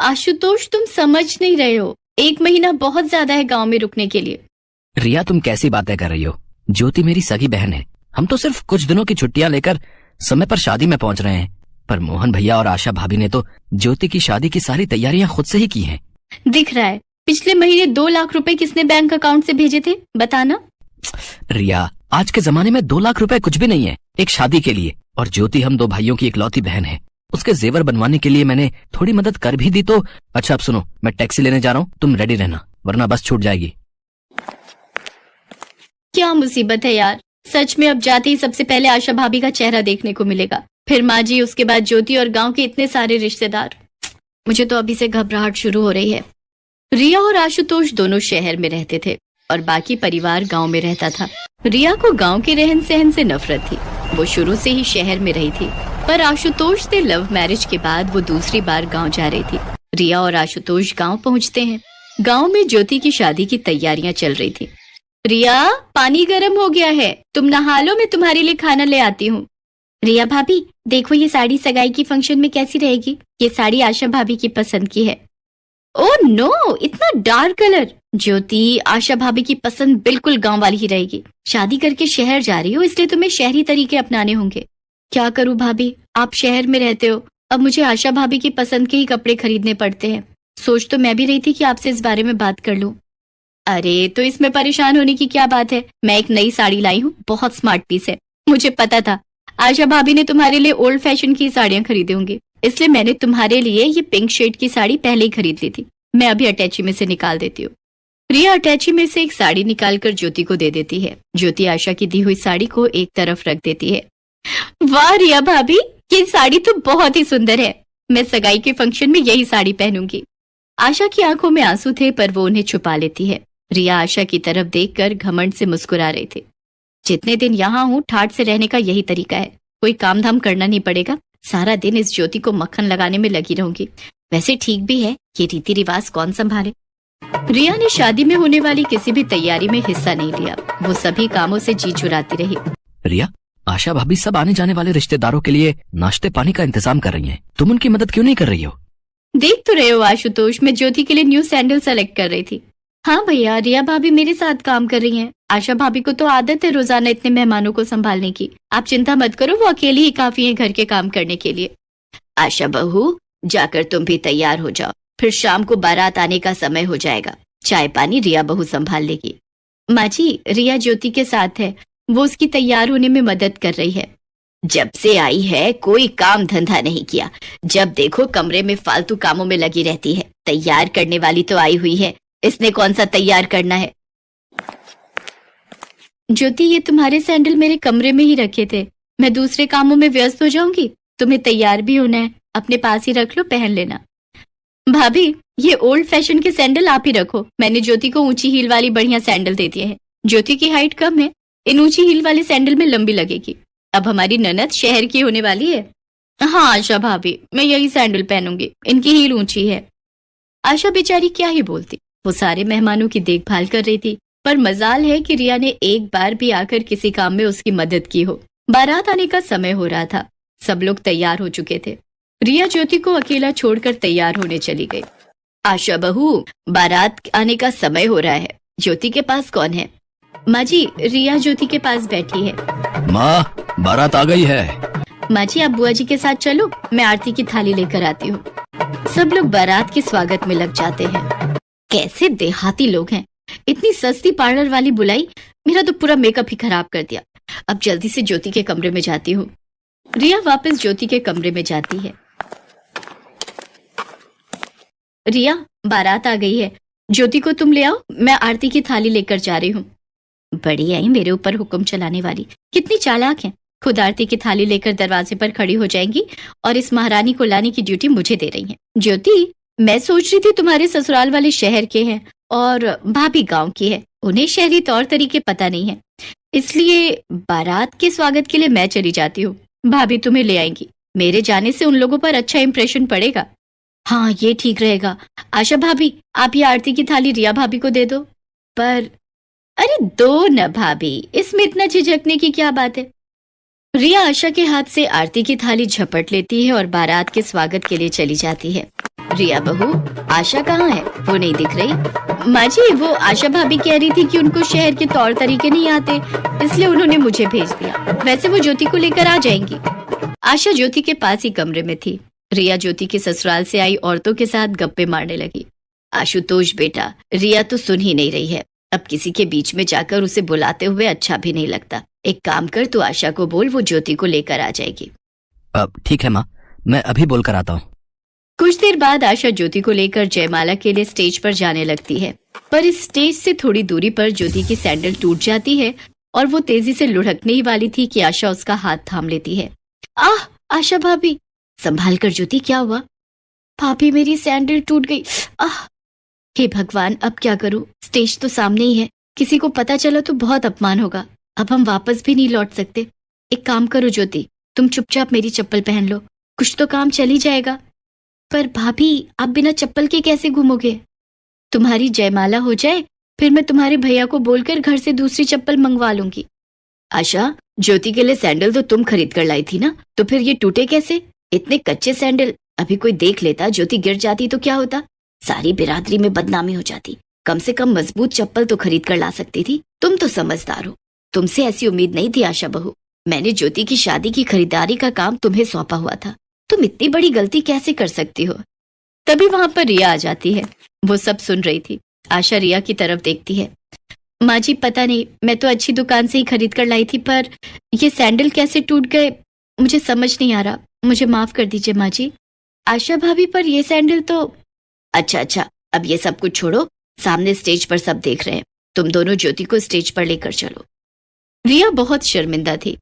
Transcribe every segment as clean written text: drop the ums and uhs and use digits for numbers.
आशुतोष, तुम समझ नहीं रहे हो। 1 महीना बहुत ज्यादा है गांव में रुकने के लिए। रिया, तुम कैसी बातें कर रही हो? ज्योति मेरी सगी बहन है। हम तो सिर्फ कुछ दिनों की छुट्टियां लेकर समय पर शादी में पहुंच रहे हैं। पर मोहन भैया और आशा भाभी ने तो ज्योति की शादी की सारी तैयारियां खुद से ही की हैं। दिख रहा है। पिछले महीने 2 लाख रुपए किसने बैंक अकाउंट से भेजे थे, बताना। रिया, आज के जमाने में 2 लाख रुपए कुछ भी नहीं है एक शादी के लिए। और ज्योति हम 2 भाइयों की इकलौती बहन है। उसके जेवर बनवाने के लिए मैंने थोड़ी मदद कर भी दी तो। अच्छा, अब सुनो, मैं टैक्सी लेने जा रहा हूँ, तुम रेडी रहना वरना बस छूट जाएगी। क्या मुसीबत है यार। सच में अब जाते ही सबसे पहले आशा भाभी का चेहरा देखने को मिलेगा, फिर माँ जी, उसके बाद ज्योति और गांव के इतने सारे रिश्तेदार। मुझे तो अभी से घबराहट शुरू हो रही है। रिया और आशुतोष दोनों शहर में रहते थे और बाकी परिवार गांव में रहता था। रिया को गांव के रहन सहन से नफरत थी। वो शुरू से ही शहर में रही थी, पर आशुतोष से लव मैरिज के बाद वो दूसरी बार गांव जा रही थी। रिया और आशुतोष गांव पहुंचते हैं। गांव में ज्योति की शादी की तैयारियां चल रही थी। रिया, पानी गर्म हो गया है, तुम नहा लो, मैं तुम्हारे लिए खाना ले आती हूँ। रिया भाभी, देखो ये साड़ी सगाई की फंक्शन में कैसी रहेगी। ये साड़ी आशा भाभी की पसंद की है। ओह नो, इतना डार्क कलर। ज्योति, आशा भाभी की पसंद बिल्कुल गांव वाली ही रहेगी। शादी करके शहर जा रही हो, इसलिए तुम्हें शहरी तरीके अपनाने होंगे। क्या करूँ भाभी, आप शहर में रहते हो, अब मुझे आशा भाभी की पसंद के ही कपड़े खरीदने पड़ते हैं। सोच तो मैं भी रही थी कि आपसे इस बारे में बात कर लूं। अरे तो इसमें परेशान होने की क्या बात है। मैं एक नई साड़ी लाई हूँ, बहुत स्मार्ट पीस है। मुझे पता था आशा भाभी ने तुम्हारे लिए ओल्ड फैशन की साड़ियां खरीदी होंगी, इसलिए मैंने तुम्हारे लिए ये पिंक शेड की साड़ी पहले ही खरीद ली थी। मैं अभी अटैची में से निकाल देती हूँ। रिया अटैची में से एक साड़ी निकालकर ज्योति को दे देती है। ज्योति आशा की दी हुई साड़ी को एक तरफ रख देती है। वाह रिया भाभी, ये साड़ी तो बहुत ही सुंदर है। मैं सगाई के फंक्शन में यही साड़ी पहनूंगी। आशा की आंखों में आंसू थे, पर वो उन्हें छुपा लेती है। रिया आशा की तरफ देखकर घमंड से मुस्कुरा रही थी। जितने दिन यहाँ हूँ, ठाठ से रहने का यही तरीका है। कोई काम धाम करना नहीं पड़ेगा। सारा दिन इस ज्योति को मक्खन लगाने में लगी रहूंगी। वैसे ठीक भी है, ये रीति रिवाज कौन संभाले। रिया ने शादी में होने वाली किसी भी तैयारी में हिस्सा नहीं लिया। वो सभी कामों से जी चुराती रही। रिया, आशा भाभी सब आने जाने वाले रिश्तेदारों के लिए नाश्ते पानी का इंतजाम कर रही हैं। तुम उनकी मदद क्यों नहीं कर रही हो? देख तो रहे हो आशुतोष, मैं ज्योति के लिए न्यू सैंडल सेलेक्ट कर रही थी। हाँ भैया, रिया भाभी मेरे साथ काम कर रही हैं। आशा भाभी को तो आदत है रोजाना इतने मेहमानों को संभालने की। आप चिंता मत करो, वो अकेली ही काफी है घर के काम करने के लिए। आशा बहू, जाकर तुम भी तैयार हो जाओ, फिर शाम को बारात आने का समय हो जाएगा। चाय पानी रिया बहू संभाल लेगी। माँ जी, रिया ज्योति के साथ है, वो उसकी तैयार होने में मदद कर रही है। जब से आई है कोई काम धंधा नहीं किया। जब देखो कमरे में फालतू कामों में लगी रहती है। तैयार करने वाली तो आई हुई है, इसने कौन सा तैयार करना है। ज्योति, ये तुम्हारे सैंडल मेरे कमरे में ही रखे थे। मैं दूसरे कामों में व्यस्त हो जाऊंगी, तुम्हें तैयार भी होना है। अपने पास ही रख लो, पहन लेना। भाभी, ये ओल्ड फैशन के सैंडल आप ही रखो। मैंने ज्योति को ऊंची हील वाली बढ़िया सैंडल दे दिए हैं। ज्योति की हाइट कम है, इन ऊंची हील वाले सैंडल में लंबी लगेगी। अब हमारी ननद शहर की होने वाली है। हाँ आशा भाभी, मैं यही सैंडल पहनूंगी, इनकी हील ऊंची है। आशा बेचारी क्या ही बोलती, वो सारे मेहमानों की देखभाल कर रही थी। पर मजाल है कि रिया ने एक बार भी आकर किसी काम में उसकी मदद की हो। बारात आने का समय हो रहा था, सब लोग तैयार हो चुके थे। रिया ज्योति को अकेला छोड़कर तैयार होने चली गई। आशा बहू, बारात आने का समय हो रहा है, ज्योति के पास कौन है? माँ जी, रिया ज्योति के पास बैठी है। माँ, बारात आ गई है। माँ जी, आप बुआ जी के साथ चलो, मैं आरती की थाली लेकर आती हूँ। सब लोग बारात के स्वागत में लग जाते हैं। कैसे देहाती लोग हैं, इतनी सस्ती पार्लर वाली बुलाई, मेरा तो पूरा मेकअप ही खराब कर दिया। अब जल्दी से ज्योति के कमरे में जाती हूँ। रिया वापस ज्योति के कमरे में जाती है। रिया, बारात आ गई है, ज्योति को तुम ले आओ, मैं आरती की थाली लेकर जा रही हूँ। बड़ी आई मेरे ऊपर हुक्म चलाने वाली, कितनी चालाक है। खुद आरती की थाली लेकर दरवाजे पर खड़ी हो जाएंगी और इस महारानी को लाने की ड्यूटी मुझे दे रही है। ज्योति, मैं सोच रही थी तुम्हारे ससुराल वाले शहर के हैं और भाभी गांव की है, उन्हें शहरी तौर तरीके पता नहीं है, इसलिए बारात के स्वागत के लिए मैं चली जाती हूँ। भाभी तुम्हें ले आएंगी, मेरे जाने से उन लोगों पर अच्छा इंप्रेशन पड़ेगा। हाँ, ये ठीक रहेगा। आशा भाभी, आप ये आरती की थाली रिया भाभी को दे दो। पर अरे दो न भाभी, इसमें इतना झिझकने की क्या बात है। रिया आशा के हाथ से आरती की थाली झपट लेती है और बारात के स्वागत के लिए चली जाती है। रिया बहू, आशा कहाँ है? वो नहीं दिख रही। माँ जी, वो आशा भाभी कह रही थी कि उनको शहर के तौर तरीके नहीं आते, इसलिए उन्होंने मुझे भेज दिया। वैसे वो ज्योति को लेकर आ जाएंगी। आशा ज्योति के पास ही कमरे में थी। रिया ज्योति के ससुराल से आई औरतों के साथ गप्पे मारने लगी। आशुतोष बेटा, रिया तो सुन ही नहीं रही है। अब किसी के बीच में जाकर उसे बुलाते हुए अच्छा भी नहीं लगता। एक काम कर, तू आशा को बोल, वो ज्योति को लेकर आ जाएगी। ठीक है माँ, मैं अभी बोल कर आता हूँ। कुछ देर बाद आशा ज्योति को लेकर जयमाला के लिए स्टेज पर जाने लगती है, पर इस स्टेज से थोड़ी दूरी पर ज्योति की सैंडल टूट जाती है और वो तेजी से लुढ़कने ही वाली थी कि आशा उसका हाथ थाम लेती है। आह, आशा भाभी! संभाल कर ज्योति, क्या हुआ? भाभी, मेरी सैंडल टूट गई। आह! हे भगवान, अब क्या करूं? स्टेज तो सामने ही है, किसी को पता चला तो बहुत अपमान होगा। अब हम वापस भी नहीं लौट सकते। एक काम करो ज्योति, तुम चुपचाप मेरी चप्पल पहन लो, कुछ तो काम चल ही जाएगा। पर भाभी, आप बिना चप्पल के कैसे घूमोगे? तुम्हारी जयमाला हो जाए, फिर मैं तुम्हारे भैया को बोलकर घर से दूसरी चप्पल मंगवा लूंगी। आशा, ज्योति के लिए सैंडल तो तुम खरीद कर लाई थी ना, तो फिर ये टूटे कैसे? इतने कच्चे सैंडल, अभी कोई देख लेता, ज्योति गिर जाती तो क्या होता? सारी बिरादरी में बदनामी हो जाती। कम से कम मजबूत चप्पल तो खरीद कर ला सकती थी। तुम तो समझदार हो, तुमसे ऐसी उम्मीद नहीं थी आशा बहू। मैंने ज्योति की शादी की खरीदारी का काम तुम्हें सौंपा हुआ था, तुम इतनी बड़ी गलती कैसे कर सकती हो? तभी वहां पर रिया आ जाती है। वो सब सुन रही थी। आशा रिया की तरफ देखती है। माँ जी, पता नहीं, मैं तो अच्छी दुकान से ही खरीद कर लाई थी, पर ये सैंडल कैसे टूट गए मुझे समझ नहीं आ रहा। मुझे माफ कर दीजिए माँ जी। आशा भाभी, पर ये सैंडल तो... अच्छा, अब ये सब कुछ छोड़ो, सामने स्टेज पर सब देख रहे हैं, तुम दोनों ज्योति को स्टेज पर लेकर चलो। रिया बहुत शर्मिंदा थी,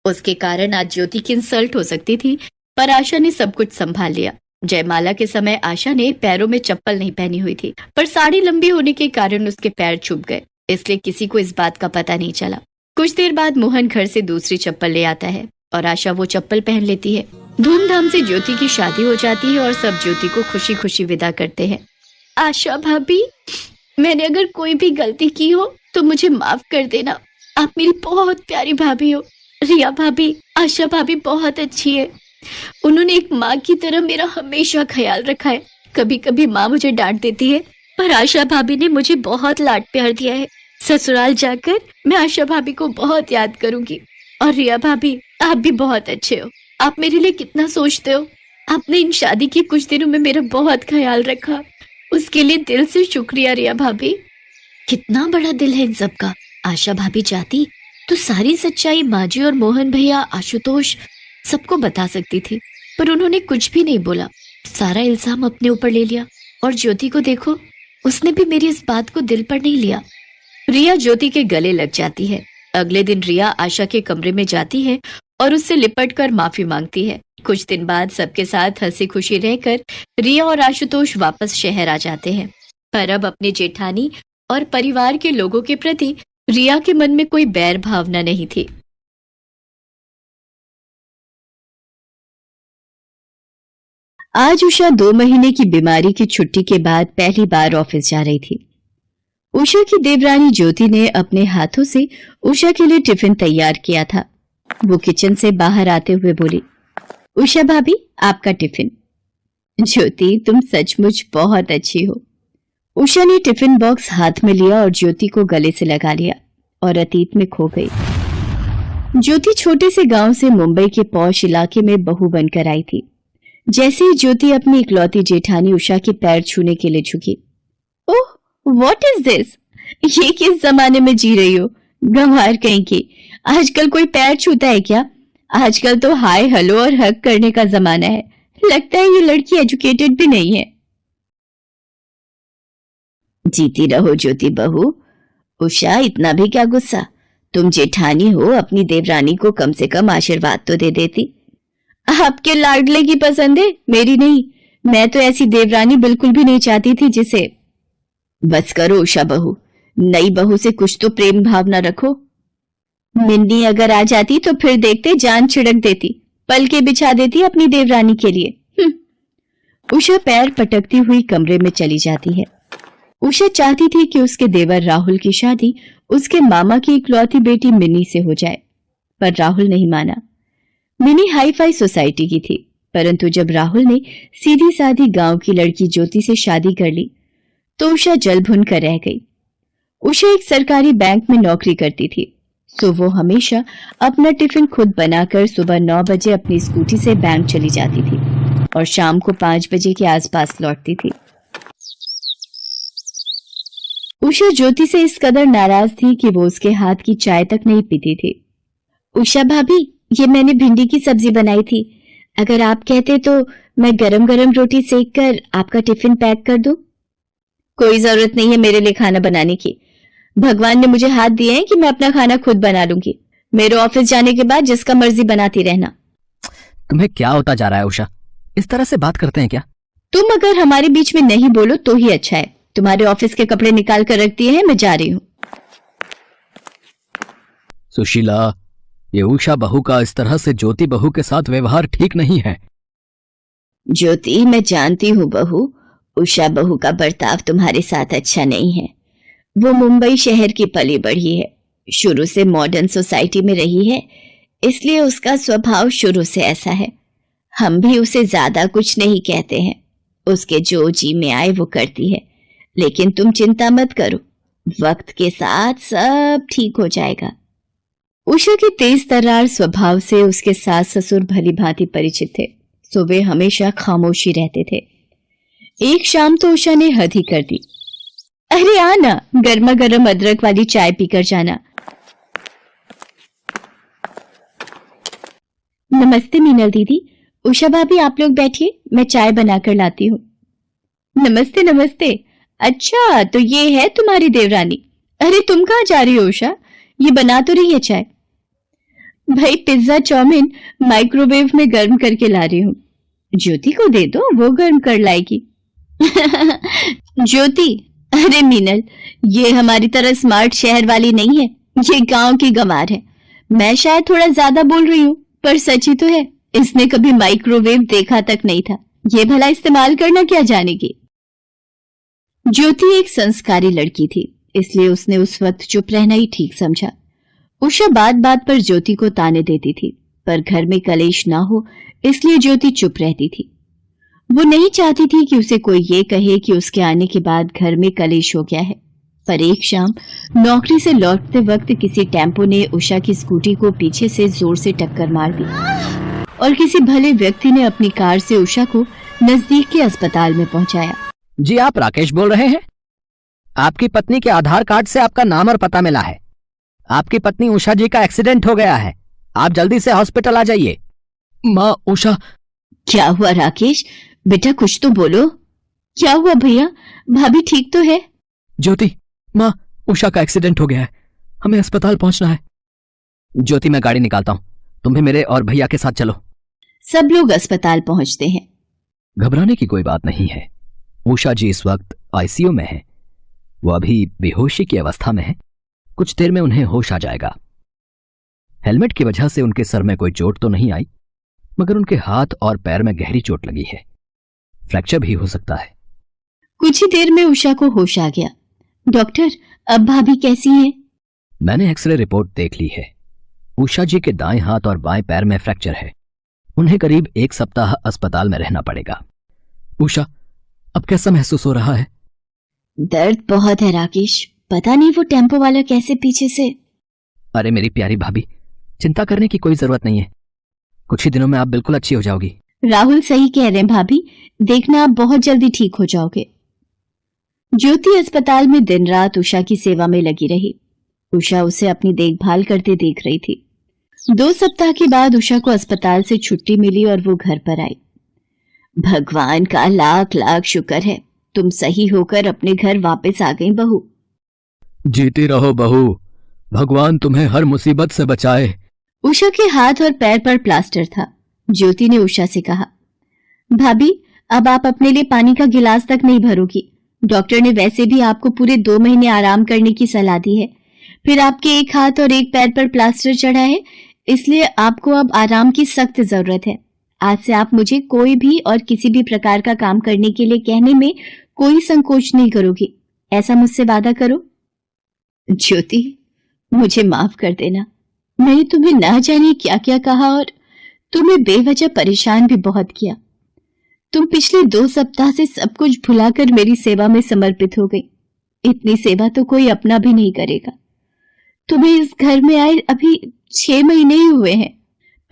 उसके कारण आज ज्योति की इंसल्ट हो सकती थी, पर आशा ने सब कुछ संभाल लिया। जयमाला के समय आशा ने पैरों में चप्पल नहीं पहनी हुई थी, पर साड़ी लंबी होने के कारण उसके पैर छुप गए, इसलिए किसी को इस बात का पता नहीं चला। कुछ देर बाद मोहन घर से दूसरी चप्पल ले आता है और आशा वो चप्पल पहन लेती है। धूमधाम से ज्योति की शादी हो जाती है और सब ज्योति को खुशी खुशी विदा करते हैं। आशा भाभी, मैंने अगर कोई भी गलती की हो तो मुझे माफ कर देना। आप मेरी बहुत प्यारी भाभी हो। रिया भाभी, आशा भाभी बहुत अच्छी है। उन्होंने एक माँ की तरह मेरा हमेशा ख्याल रखा है। कभी कभी माँ मुझे डांट देती है, पर आशा भाभी ने मुझे बहुत लाड प्यार दिया है। ससुराल जाकर मैं आशा भाभी को बहुत याद करूंगी। और रिया भाभी, आप भी बहुत अच्छे हो। आप मेरे लिए कितना सोचते हो। आपने इन शादी के कुछ दिनों में मेरा बहुत ख्याल रखा, उसके लिए दिल से शुक्रिया रिया भाभी। कितना बड़ा दिल है इन सबका। आशा भाभी चाहती तो सारी सच्चाई माँ जी और मोहन भैया, आशुतोष सबको बता सकती थी, पर उन्होंने कुछ भी नहीं बोला। सारा इल्जाम अपने ऊपर ले लिया। और ज्योति को देखो, उसने भी मेरी इस बात को दिल पर नहीं लिया। रिया ज्योति के गले लग जाती है। अगले दिन रिया आशा के कमरे में जाती है और उससे लिपट कर माफी मांगती है। कुछ दिन बाद सबके साथ हंसी खुशी रहकर रिया और आशुतोष वापस शहर आ जाते हैं, पर अब अपने जेठानी और परिवार के लोगों के प्रति रिया के मन में कोई बैर भावना नहीं थी। आज उषा 2 महीने की बीमारी की छुट्टी के बाद पहली बार ऑफिस जा रही थी। उषा की देवरानी ज्योति ने अपने हाथों से उषा के लिए टिफिन तैयार किया था। वो किचन से बाहर आते हुए बोली, उषा भाभी, आपका टिफिन। ज्योति, तुम सचमुच बहुत अच्छी हो। उषा ने टिफिन बॉक्स हाथ में लिया और ज्योति को गले से लगा लिया और अतीत में खो गई। ज्योति छोटे से गांव से मुंबई के पॉश इलाके में बहू बनकर आई थी। जैसे ही ज्योति अपनी इकलौती जेठानी उषा के पैर छूने के लिए झुकी, ओह, व्हाट इज दिस? ये किस जमाने में जी रही हो? गंवार कहीं की, आजकल कोई पैर छूता है क्या? आजकल तो हाय हेलो और हक करने का जमाना है। लगता है ये लड़की एजुकेटेड भी नहीं है। जीती रहो ज्योति बहू। उषा, इतना भी क्या गुस्सा? तुम जेठानी हो, अपनी देवरानी को कम से कम आशीर्वाद तो दे देती। आपके लाडले की पसंद है, मेरी नहीं। मैं तो ऐसी देवरानी बिल्कुल भी नहीं चाहती थी जिसे... बस करो उषा बहू, नई बहू से कुछ तो प्रेम भावना रखो। मिन्नी अगर आ जाती तो फिर देखते जान छिड़क देती, पलके बिछा देती अपनी देवरानी के लिए। उषा पैर पटकती हुई कमरे में चली जाती है। उषा चाहती थी कि उसके देवर राहुल की शादी उसके मामा की इकलौती बेटी मिनी से हो जाए, पर राहुल नहीं माना। मिनी हाई फाई सोसाइटी की थी, परंतु जब राहुल ने सीधी सादी गांव की लड़की ज्योति से शादी कर ली तो उषा जल भुन कर रह गई। उषा एक सरकारी बैंक में नौकरी करती थी, सो वो हमेशा अपना टिफिन खुद बनाकर सुबह 9 बजे अपनी स्कूटी से बैंक चली जाती थी और शाम को 5 बजे के आसपास लौटती थी। उषा ज्योति से इस कदर नाराज थी कि वो उसके हाथ की चाय तक नहीं पीती थी। उषा भाभी, ये मैंने भिंडी की सब्जी बनाई थी, अगर आप कहते तो मैं गरम गरम रोटी सेक कर आपका टिफिन पैक कर दूं। कोई जरूरत नहीं है मेरे लिए खाना बनाने की। भगवान ने मुझे हाथ दिए हैं कि मैं अपना खाना खुद बना लूंगी। मेरे ऑफिस जाने के बाद जिसका मर्जी बनाती रहना। तुम्हें क्या होता जा रहा है उषा? इस तरह से बात करते हैं क्या? तुम अगर हमारे बीच में नहीं बोलो तो ही अच्छा है। तुम्हारे ऑफिस के कपड़े निकाल कर रख दिए हैं, मैं जा रही हूँ। सुशीला, ये उषा बहू का इस तरह से ज्योति बहू के साथ व्यवहार ठीक नहीं है। ज्योति, मैं जानती हूँ बहू, उषा बहू का बर्ताव तुम्हारे साथ अच्छा नहीं है। वो मुंबई शहर की पली बढ़ी है, शुरू से मॉडर्न सोसाइटी में रही है, इसलिए उसका स्वभाव शुरू से ऐसा है। हम भी उसे ज्यादा कुछ नहीं कहते हैं, उसके जो जी में आए वो करती है। लेकिन तुम चिंता मत करो, वक्त के साथ सब ठीक हो जाएगा। उषा के तेज तर्रार स्वभाव से उसके सास ससुर भली भांति परिचित थे, सो वे हमेशा खामोशी रहते थे। एक शाम तो उषा ने हद ही कर दी। अरे आना, गर्मा गर्म अदरक वाली चाय पीकर जाना। नमस्ते मीनल दीदी। उषा भाभी, आप लोग बैठिए, मैं चाय बनाकर लाती हूँ। नमस्ते नमस्ते। अच्छा, तो ये है तुम्हारी देवरानी। अरे तुम कहाँ जा रही हो उषा? ये बना तो रही है चाय। भाई पिज्जा चाउमीन माइक्रोवेव में गर्म करके ला रही हूँ। ज्योति को दे दो, वो गर्म कर लाएगी। ज्योति, अरे मीनल, ये हमारी तरह स्मार्ट शहर वाली नहीं है, ये गांव की गंवार है। मैं शायद थोड़ा ज्यादा बोल रही हूँ, पर सच ही तो है, इसने कभी माइक्रोवेव देखा तक नहीं था, ये भला इस्तेमाल करना क्या जानेगी। ज्योति एक संस्कारी लड़की थी, इसलिए उसने उस वक्त चुप रहना ही ठीक समझा। उषा बात बात पर ज्योति को ताने देती थी, पर घर में कलेश ना हो इसलिए ज्योति चुप रहती थी। वो नहीं चाहती थी कि उसे कोई ये कहे कि उसके आने के बाद घर में कलेश हो गया है। पर एक शाम नौकरी से लौटते वक्त किसी टेम्पो ने उषा की स्कूटी को पीछे से जोर से टक्कर मार दी और किसी भले व्यक्ति ने अपनी कार से उषा को नजदीक के अस्पताल में पहुंचाया। जी, आप राकेश बोल रहे हैं? आपकी पत्नी के आधार कार्ड से आपका नाम और पता मिला है। आपकी पत्नी उषा जी का एक्सीडेंट हो गया है, आप जल्दी से हॉस्पिटल आ जाइए। माँ उषा। क्या हुआ राकेश? बेटा कुछ तो बोलो, क्या हुआ भैया? भाभी ठीक तो है? ज्योति, माँ उषा का एक्सीडेंट हो गया है, हमें अस्पताल पहुंचना है। ज्योति, मैं गाड़ी निकालता हूँ, तुम्हें मेरे और भैया के साथ चलो। सब लोग अस्पताल पहुंचते हैं। घबराने की कोई बात नहीं है, उषा जी इस वक्त आईसीयू में है, वो अभी बेहोशी की अवस्था में है, कुछ देर में उन्हें होश आ जाएगा। हेलमेट की वजह से उनके सर में कोई चोट तो नहीं आई, मगर उनके हाथ और पैर में गहरी चोट लगी है, फ्रैक्चर भी हो सकता है। कुछ ही देर में उषा को होश आ गया। डॉक्टर, अब भाभी कैसी हैं? मैंने एक्सरे रिपोर्ट देख ली है, उषा जी के दाएं हाथ और बाएं पैर में फ्रैक्चर है, उन्हें करीब 1 सप्ताह अस्पताल में रहना पड़ेगा। उषा, अब कैसा महसूस हो रहा है? दर्द बहुत है राकेश, पता नहीं वो टेम्पो वाला कैसे पीछे से। अरे मेरी प्यारी भाभी, चिंता करने की कोई जरूरत नहीं है, कुछ ही दिनों में आप बिल्कुल अच्छी हो जाओगी। राहुल सही कह रहे हैं भाभी, देखना आप बहुत जल्दी ठीक हो जाओगे। ज्योति अस्पताल में दिन रात उषा की सेवा में लगी रही। उषा उसे अपनी देखभाल करते देख रही थी। 2 सप्ताह के बाद उषा को अस्पताल से छुट्टी मिली और वो घर पर आई। भगवान का लाख लाख शुक्र है, तुम सही होकर अपने घर वापस आ गई बहू। जीती रहो बहू, भगवान तुम्हें हर मुसीबत से बचाए। उषा के हाथ और पैर पर प्लास्टर था। ज्योति ने उषा से कहा, भाभी अब आप अपने लिए पानी का गिलास तक नहीं भरोगी, डॉक्टर ने वैसे भी आपको पूरे 2 महीने आराम करने की सलाह दी है, फिर आपके एक हाथ और एक पैर पर प्लास्टर चढ़ा है, इसलिए आपको अब आराम की सख्त जरूरत है। आज से आप मुझे कोई भी और किसी भी प्रकार का काम करने के लिए कहने में कोई संकोच नहीं करोगी, ऐसा मुझसे वादा करो। ज्योति, मुझे माफ कर देना, मैंने तुम्हें ना जाने क्या क्या कहा और तुम्हें बेवजह परेशान भी बहुत किया। तुम पिछले 2 सप्ताह से सब कुछ भुलाकर मेरी सेवा में समर्पित हो गई। इतनी सेवा तो कोई अपना भी नहीं करेगा। तुम्हें इस घर में आए अभी 6 महीने ही हुए हैं,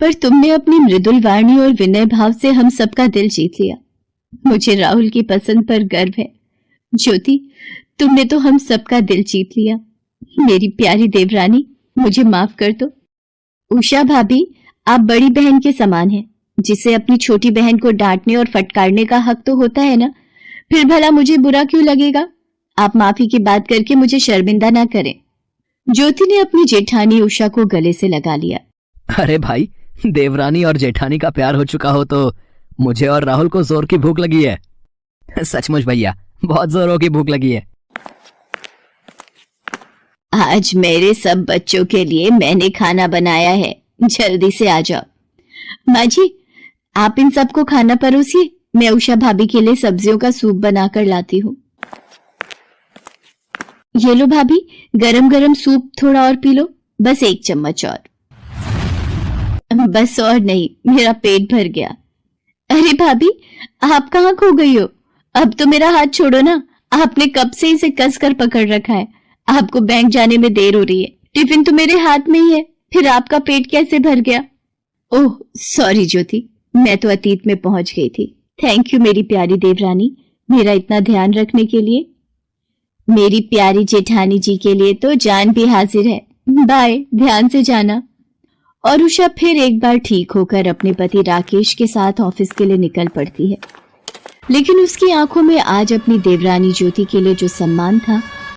पर तुमने अपनी मृदुल वाणी और विनय भाव से हम सबका दिल जीत लिया। मुझे राहुल की पसंद पर गर्व है। ज्योति, तुमने तो हम सबका दिल जीत लिया। मेरी प्यारी देवरानी, मुझे माफ कर दो। उषा भाभी, आप बड़ी बहन के समान हैं, जिसे अपनी छोटी बहन को डांटने और फटकारने का हक तो होता है ना। फिर भला मुझे बुरा क्यों लगेगा? आप माफी की बात करके मुझे शर्मिंदा ना करें। ज्योति ने अपनी जेठानी उषा को गले से लगा लिया। अरे भाई, देवरानी और जेठानी का प्यार हो चुका हो तो मुझे और राहुल को जोर की भूख लगी है। सचमुच भैया, बहुत जोरों की भूख लगी है। आज मेरे सब बच्चों के लिए मैंने खाना बनाया है, जल्दी से आ जाओ। माँ जी, आप इन सबको खाना परोसिए, मैं उषा भाभी के लिए सब्जियों का सूप बनाकर लाती हूँ। ये लो भाभी, गरम गरम सूप थोड़ा और पी लो, बस 1 चम्मच और। बस और नहीं, मेरा पेट भर गया। अरे भाभी, आप कहाँ खो गई हो? अब तो मेरा हाथ छोड़ो ना, आपने कब से इसे कसकर पकड़ रखा है। आपको बैंक जाने में देर हो रही है, टिफिन तो मेरे हाथ में ही है, फिर आपका पेट कैसे भर गया? ओह सॉरी ज्योति, मैं तो अतीत में पहुंच गई थी। थैंक यू मेरी प्यारी देवरानी, मेरा इतना ध्यान रखने के लिए। मेरी प्यारी जेठानी जी के लिए तो जान भी हाजिर है। बाय, ध्यान से जाना। और उषा फिर एक बार ठीक होकर अपने पति राकेश के साथ ऑफिस के लिए निकल पड़ती है। लेकिन उसकी आंखों में आज अपनी देवरानी ज्योति के लिए जो सम्मान था